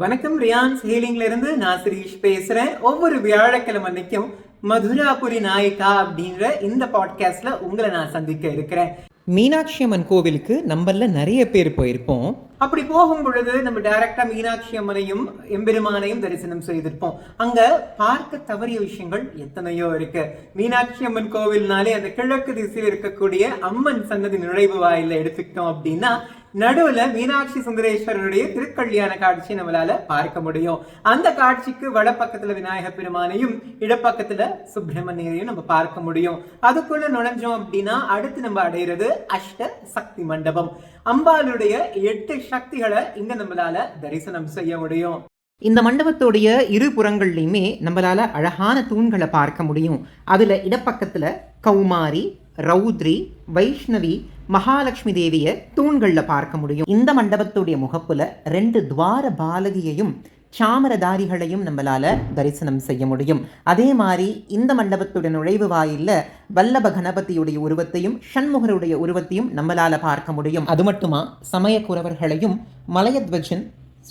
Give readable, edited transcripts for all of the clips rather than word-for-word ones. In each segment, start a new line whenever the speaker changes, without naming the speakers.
வணக்கம். ரியான்ஸ் ஹீலிங்ல இருந்து நான் சிரீஷ் பேசுறேன். ஒவ்வொரு வியாழக்கிழமை அன்னைக்கும் மதுராபுரி நாயக்கா அப்படின்ற இந்த பாட்காஸ்ட்ல உங்களை நான் சந்திக்க இருக்கிறேன். மீனாட்சி அம்மன் கோவிலுக்கு நம்மள நிறைய பேர் போயிருப்போம். அப்படி போகும் பொழுது நம்ம டைரக்டா மீனாட்சி அம்மனையும் எம்பெருமானையும் தரிசனம் செய்திருப்போம். அங்க பார்க்க தவறிய விஷயங்கள் எத்தனையோ இருக்கு. மீனாட்சி அம்மன் கோவில்னாலே அந்த கிழக்கு திசையில் இருக்கக்கூடிய அம்மன் சன்னதி நுழைவு வாயில எடுத்துக்கிட்டோம் அப்படின்னா நடுவுல மீனாட்சி சுந்தரேஸ்வரருடைய திருக்கல்யாண காட்சி நம்மளால பார்க்க முடியும். அந்த காட்சிக்கு வடப்பக்கத்துல விநாயக பெருமானையும் இடப்பக்கத்துல சுப்பிரமணியரையும் நம்ம பார்க்க முடியும். அதுக்குள்ள நுழைஞ்சோம் அப்படின்னா அடுத்து நம்ம அடையிறது அஷ்ட சக்தி மண்டபம். அம்பாளுடைய 8 சக்திகளை இங்க நம்மளால தரிசனம் செய்ய முடியும். இந்த மண்டபத்துடைய இரு புறங்கள்லையுமே நம்மளால அழகான தூண்களை பார்க்க முடியும். அதுல இடப்பக்கத்துல கௌமாரி, ரௌத்ரி, வைஷ்ணவி, மகாலட்சுமி தேவியை தூண்கள்ல பார்க்க முடியும். இந்த மண்டபத்துடைய முகப்புல 2 துவார பாலகியையும் சாமரதாரிகளையும் நம்மளால தரிசனம் செய்ய முடியும். அதே மாதிரி இந்த மண்டபத்துடைய நுழைவு வாயில்ல வல்லப கணபதியுடைய உருவத்தையும் ஷண்முகருடைய உருவத்தையும் நம்மளால பார்க்க முடியும். அது மட்டுமா சமயக்குறவர்களையும் மலையத்வஜன்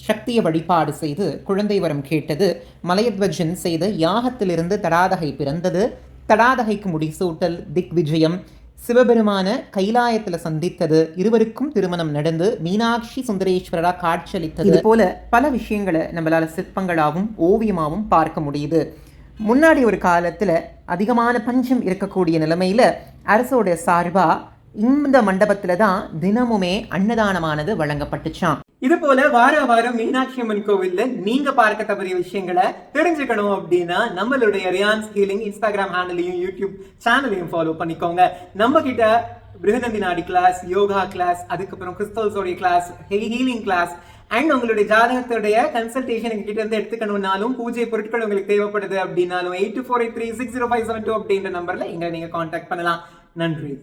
சக்தியை வழிபாடு செய்து குழந்தை வரம் கேட்டது, மலையத்வஜன் செய்த யாகத்திலிருந்து தடாதகை பிறந்தது, தடாதகைக்கு முடிசூட்டல், திக் விஜயம், சிவபெருமான கைலாயத்தில் சந்தித்தது, இருவருக்கும் திருமணம் நடந்து மீனாட்சி சுந்தரேஸ்வரரா காட்சியளித்தது, இது போல பல விஷயங்களை நம்மளால சிற்பங்களாகவும் ஓவியமாகவும் பார்க்க முடியுது. முன்னாடி ஒரு காலத்துல அதிகமான பஞ்சம் இருக்கக்கூடிய நிலைமையில அரசோட சார்பா இந்த மண்டபத்துல தான் தினமுமே அன்னதானமானது வழங்கப்பட்டுச்சான். இது போல வாரம் மீனாட்சி அம்மன் கோவில்ல நீங்க பார்க்க தவறிய விஷயங்களை தெரிஞ்சுக்கணும் அப்படின்னா நம்மளுடைய ரியான்ஸ் ஹீலிங் இன்ஸ்டாகிராம் ஹேண்டலையும் யூடியூப் சேனலையும் ஃபாலோ பண்ணிக்கோங்க. நம்ம கிட்ட பிருகநந்தி நாடி கிளாஸ், யோகா கிளாஸ், அதுக்கப்புறம் கிறிஸ்டல்ஸோடைய கிளாஸ், ஹீலிங் கிளாஸ் அண்ட் உங்களுடைய ஜாதகத்துடைய கன்சல்டேஷன் எங்ககிட்ட இருந்து எடுத்துக்கணும்னாலும் பூஜை பொருட்கள் உங்களுக்கு தேவைப்படுது அப்படின்னாலும் 8248360572 அப்படின்ற நம்பர்ல இங்க நீங்க கான்டாக்ட் பண்ணலாம். நன்றி.